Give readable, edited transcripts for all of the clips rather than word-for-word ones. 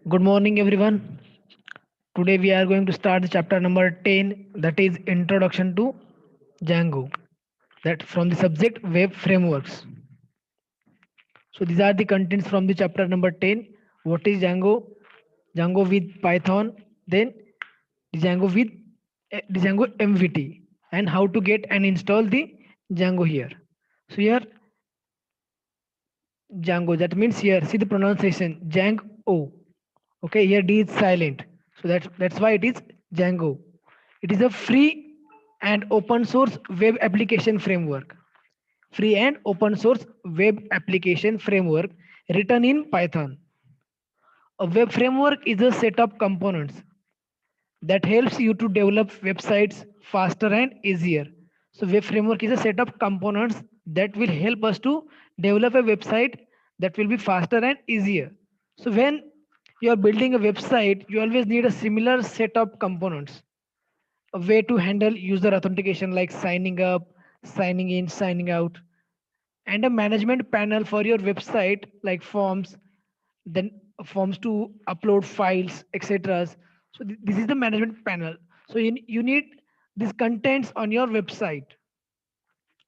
Good morning, everyone. Today we are going to start the chapter number 10, that is Introduction to Django, that from the subject Web Frameworks. So these are the contents from the chapter number 10. What is Django? Django with Python, then Django with Django MVT, and how to get and install the Django here. So here Django, that means here, see the pronunciation, Django. Okay, here D is silent. So that's why it is Django. It is a free and open source web application framework. Free and open source web application framework written in Python. A web framework is a set of components that helps you to develop websites faster and easier. So web framework is a set of components that will help us to develop a website that will be faster and easier. So when you are building a website, you always need a similar set of components. A way to handle user authentication like signing up, signing in, signing out, and a management panel for your website like forms, then forms to upload files, etc. So this is the management panel. So you need these contents on your website,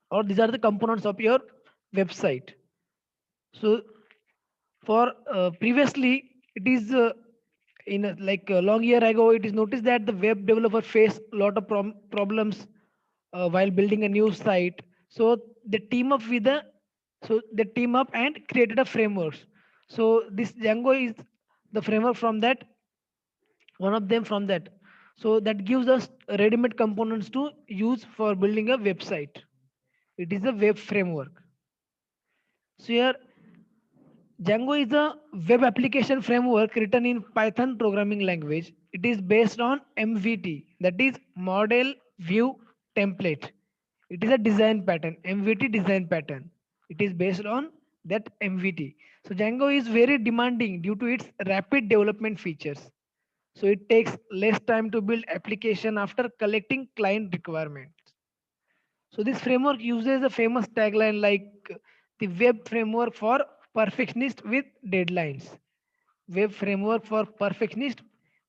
or these are the components of your website. So for previously, it is in like a long year ago, it is noticed that the web developer face a lot of problems while building a new site. So they team up with the they team up and created a framework. So this Django is the framework from that, one of them from that. So that gives us ready-made components to use for building a website. It is a web framework. So here Django is a web application framework written in Python programming language. It is based on MVT, that is Model View Template. It is a design pattern, MVT design pattern. It is based on that MVT. So Django is very demanding due to its rapid development features. So it takes less time to build application after collecting client requirements. So this framework uses a famous tagline like the web framework for perfectionist with deadlines. Web framework for perfectionist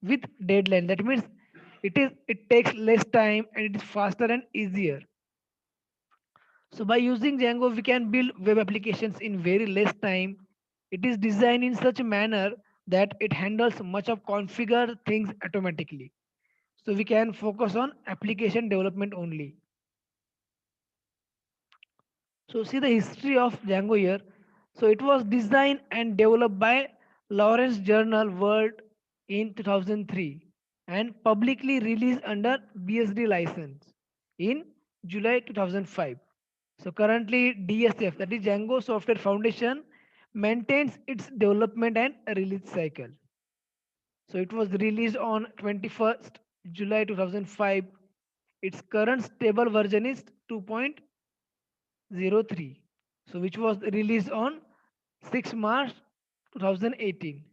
with deadline. That means it takes less time and it is faster and easier. So by using Django, we can build web applications in very less time. It is designed in such a manner that it handles much of configure things automatically. So we can focus on application development only. So see the history of Django here. So it was designed and developed by Lawrence Journal World in 2003 and publicly released under BSD license in July 2005. So currently DSF, that is Django Software Foundation, maintains its development and release cycle. So it was released on 21st July 2005. Its current stable version is 2.03, so which was released on 6 March 2018.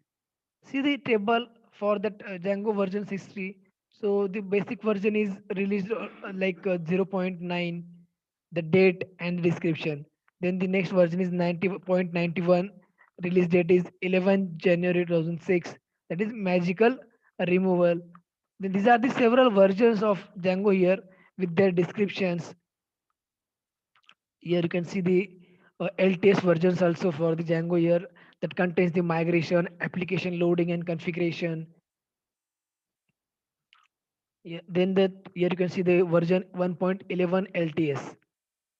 See the table for that Django version's history. So the basic version is released zero point 0.9, the date and the description. Then the next version is 90.91. Release date is 11 January 2006. That is magical removal. Then these are the several versions of Django here with their descriptions. Here you can see the LTS versions also for the Django here that contains the migration, application loading and configuration. Yeah, then here you can see the version 1.11 LTS.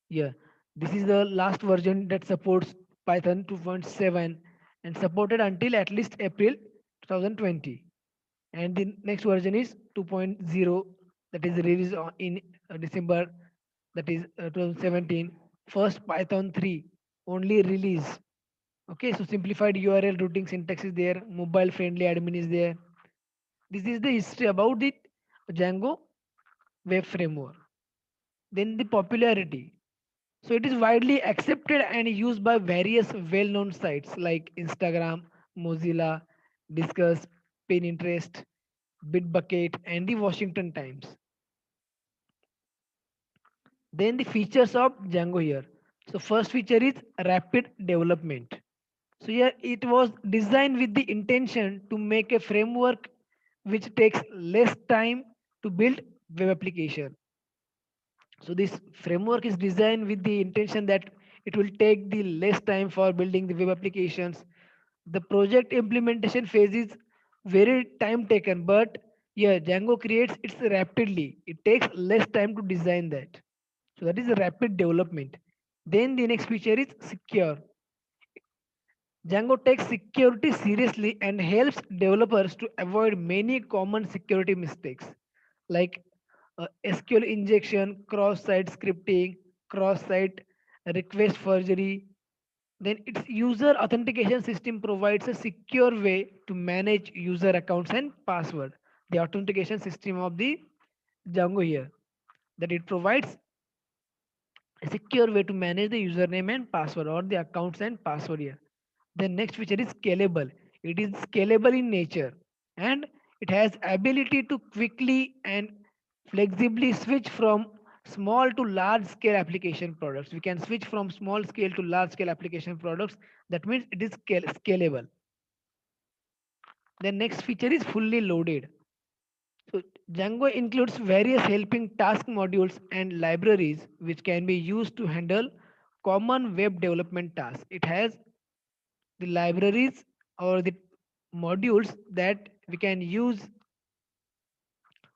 Yeah, this is the last version that supports Python 2.7 and supported until at least April 2020. And the next version is 2.0, that is released in December, that is 2017. First Python 3 only release. Okay, so simplified URL routing syntax is there, mobile friendly admin is there. This is the history about the Django web framework. Then the popularity. So it is widely accepted and used by various well-known sites like Instagram, Mozilla, Discuss, Pinterest, Bitbucket, and the Washington Times. Then the features of Django here. So first feature is rapid development. So here it was designed with the intention to make a framework which takes less time to build web application. So this framework is designed with the intention that it will take the less time for building the web applications. The project implementation phase is very time taken, but yeah, Django creates it rapidly. It takes less time to design that. So that is a rapid development. Then the next feature is secure. Django takes security seriously and helps developers to avoid many common security mistakes like SQL injection, cross-site scripting, cross-site request forgery. Then its user authentication system provides a secure way to manage user accounts and password. The authentication system of the Django here that it provides a secure way to manage the username and password or the accounts and password here. The next feature is scalable. It is scalable in nature and it has ability to quickly and flexibly switch from small to large scale application products. We can switch from small scale to large scale application products. That means it is scalable. The next feature is fully loaded. So Django includes various helping task modules and libraries which can be used to handle common web development tasks. It has the libraries or the modules that we can use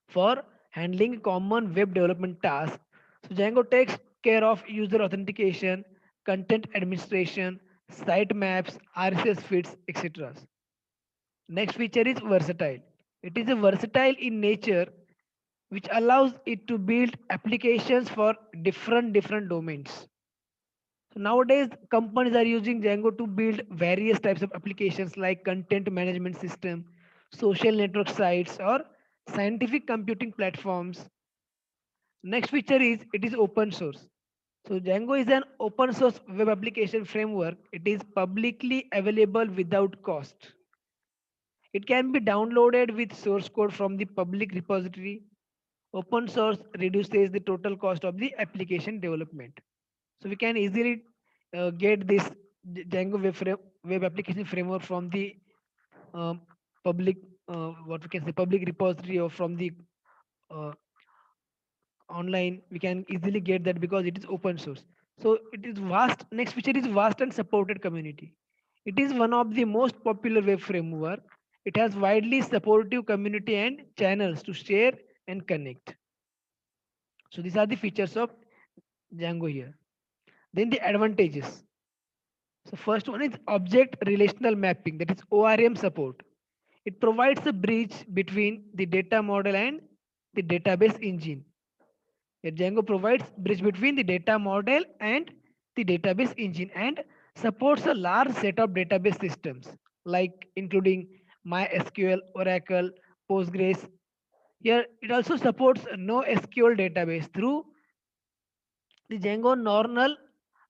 for handling common web development tasks. So Django takes care of user authentication, content administration, site maps, RSS feeds, etc. Next feature is versatile. It is a versatile in nature which allows it to build applications for different domains. So nowadays, companies are using Django to build various types of applications like content management system, social network sites, or scientific computing platforms. Next feature is it is open source. So Django is an open source web application framework. It is publicly available without cost. It can be downloaded with source code from the public repository. Open source reduces the total cost of the application development. So we can easily get this Django web application framework from the um, public, what we can say, public repository or from the uh, online. We can easily get that because it is open source. So it is vast. Next feature is vast and supported community. It is one of the most popular web framework. It has widely supportive community and channels to share and connect. So these are the features of Django here. Then the advantages. So first one is object relational mapping, that is ORM support. It provides a bridge between the data model and the database engine. Here Django provides bridge between the data model and the database engine and supports a large set of database systems like including MySQL, Oracle, Postgres. Here it also supports a NoSQL database through the Django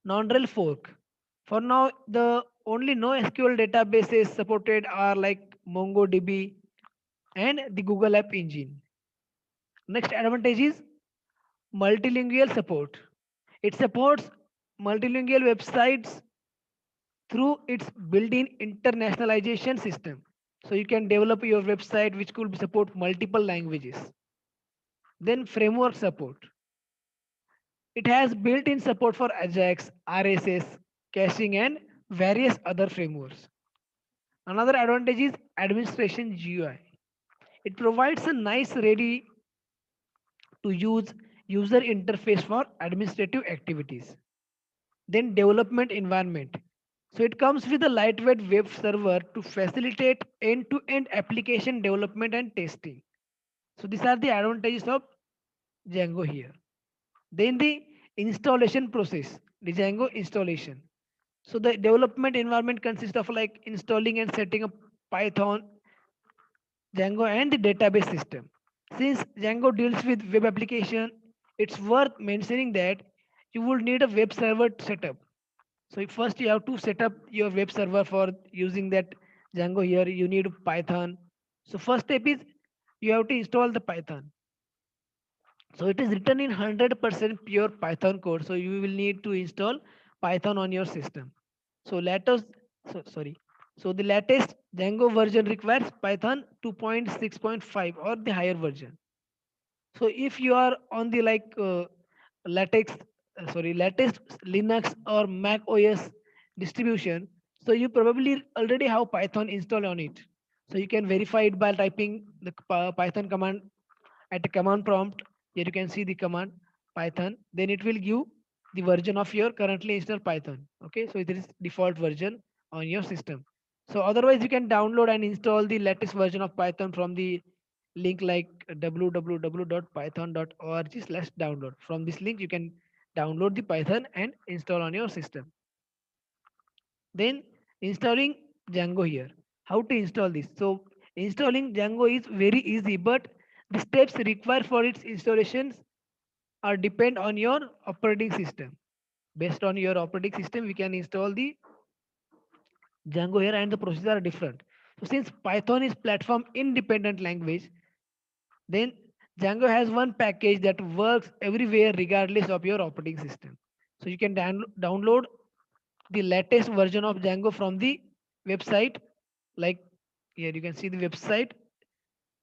non-rel fork. For now, the only NoSQL databases supported are like MongoDB and the Google App Engine. Next advantage is multilingual support. It supports multilingual websites through its built-in internationalization system. So you can develop your website which could support multiple languages. Then framework support. It has built-in support for Ajax, RSS, caching, and various other frameworks. Another advantage is administration GUI. It provides a nice, ready to use user interface for administrative activities. Then development environment. So it comes with a lightweight web server to facilitate end-to-end application development and testing. So these are the advantages of Django here. Then the installation process, the Django installation. So the development environment consists of like installing and setting up Python, Django and the database system. Since Django deals with web application, it's worth mentioning that you will need a web server setup. So first you have to set up your web server for using that Django here. You need Python. So first step is you have to install the Python. So it is written in 100% pure Python code. So you will need to install Python on your system. So let us Sorry. So the latest Django version requires Python 2.6.5 or the higher version. So if you are on the latex, latest Linux or Mac OS distribution, so you probably already have Python installed on it. So you can verify it by typing the Python command at the command prompt. Here you can see the command Python. Then it will give the version of your currently installed Python. Okay, so it is default version on your system. So otherwise, you can download and install the latest version of Python from the link like www.python.org/download. From this link, you can download the Python and install on your system. Then installing Django here. How to install this? So installing Django is very easy, but the steps required for its installations are depend on your operating system. Based on your operating system, we can install the Django here, and the procedures are different. So since Python is platform independent language, then Django has one package that works everywhere regardless of your operating system. So you can download the latest version of Django from the website. Like here you can see the website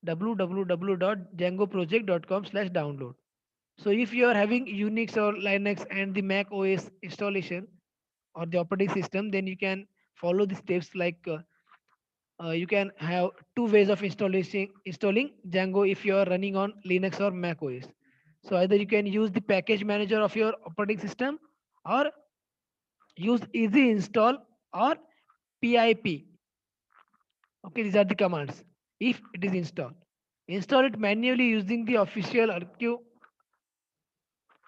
www.djangoproject.com/download. So if you are having Unix or Linux and the Mac OS installation or the operating system, then you can follow the steps you can have two ways of installing Django if you are running on Linux or Mac OS. So either you can use the package manager of your operating system or use easy install or pip. Okay, these are the commands if it is installed. Install it manually using the official archive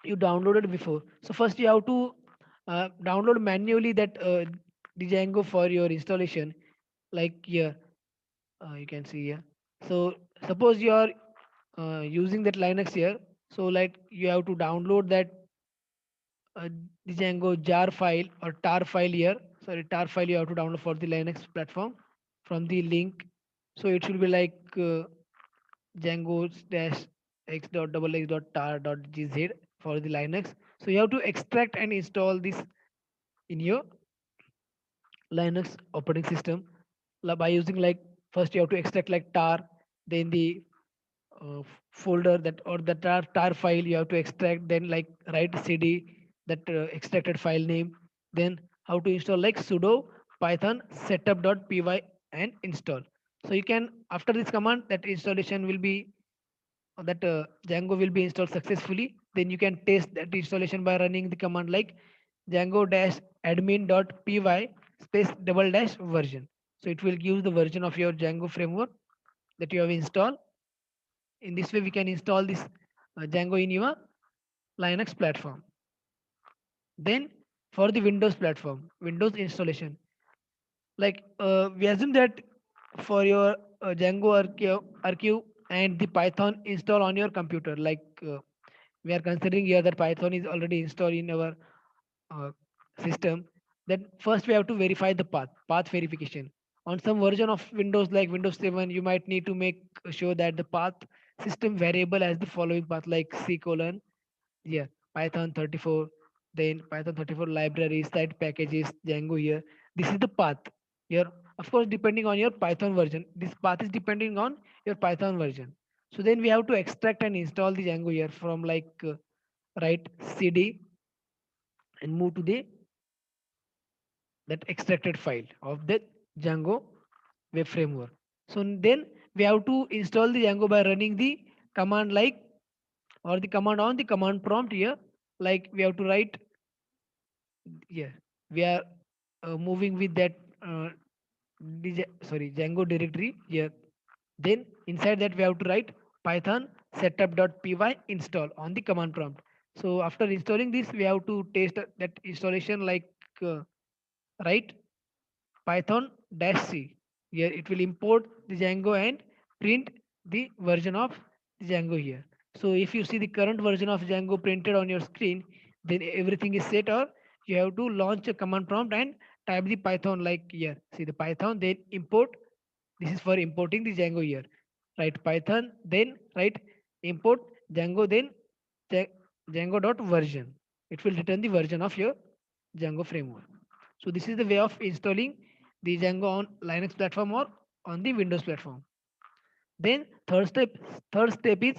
you downloaded before. So first you have to download manually that the Django for your installation. Like here, you can see here. So suppose you are using that Linux here. So like you have to download that uh, the Django jar file or tar file here. Sorry, tar file you have to download for the Linux platform from the link. So it should be like Django dash x dot double x dot tar dot gz for the Linux. So you have to extract and install this in your Linux operating system by using like first you have to extract like tar, then the folder that or the tar file you have to extract, then like write cd that extracted file name, then how to install like sudo python setup.py and install. So you can after this command that installation will be that Django will be installed successfully. Then you can test that installation by running the command like django dash admin.py space double dash version. So it will give the version of your Django framework that you have installed. In this way, we can install this Django in your Linux platform. Then for the Windows platform, Windows installation, like we assume that for your Django archive and the Python install on your computer, like we are considering here that Python is already installed in our uh, system. Then first we have to verify the path verification. On some version of Windows like Windows 7, you might need to make sure that the path system variable has the following path like c colon, yeah, Python 34, then Python 34 libraries, site packages, Django here. This is the path here. Of course, depending on your Python version, this path is depending on your Python version. So then we have to extract and install the Django here from like write cd and move to the that extracted file of the Django web framework. So then we have to install the Django by running the command like or the command on the command prompt here. Like we have to write, yeah, we are moving with that Django directory here. Then inside that we have to write Python setup.py install on the command prompt. So after installing this, we have to test that installation like write Python dash C. Here it will import the Django and print the version of the Django here. So if you see the current version of Django printed on your screen, then everything is set, or you have to launch a command prompt and type the Python like here. See the Python, then import. This is for importing the Django here. Write Python, then write import Django, then Django.version. It will return the version of your Django framework. So this is the way of installing the Django on Linux platform or on the Windows platform. Then third step is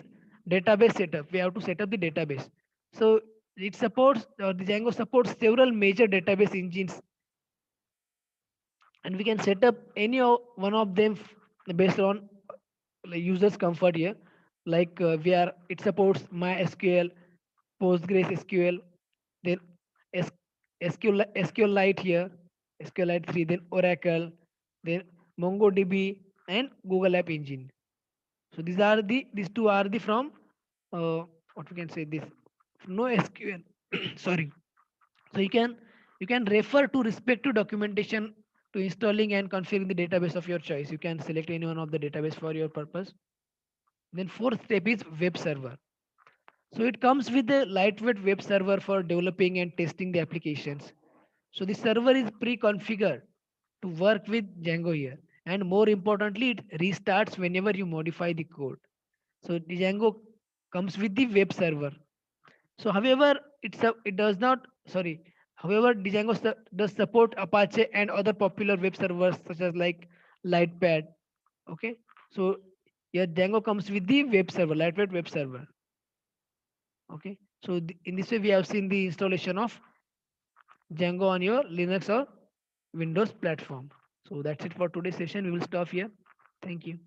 database setup. We have to set up the database. So it supports the Django supports several major database engines, and we can set up one of them based on users comfort here. Like we are it supports MySQL, PostgreSQL, then S, SQLite here, SQLite 3, then Oracle, then MongoDB and Google App Engine. So these two are the from what we can say this no SQL. Sorry. So you can refer to respective documentation to installing and configuring the database of your choice. You can select any one of the database for your purpose. Then fourth step is web server. So it comes with a lightweight web server for developing and testing the applications. So the server is pre-configured to work with Django here. And more importantly, it restarts whenever you modify the code. So the Django comes with the web server. So however, it does not, sorry, however, Django does support Apache and other popular web servers such as like Lightpad. Okay. So yeah, Django comes with the web server, lightweight web server. Okay. So in this way, we have seen the installation of Django on your Linux or Windows platform. So that's it for today's session. We will stop here. Thank you.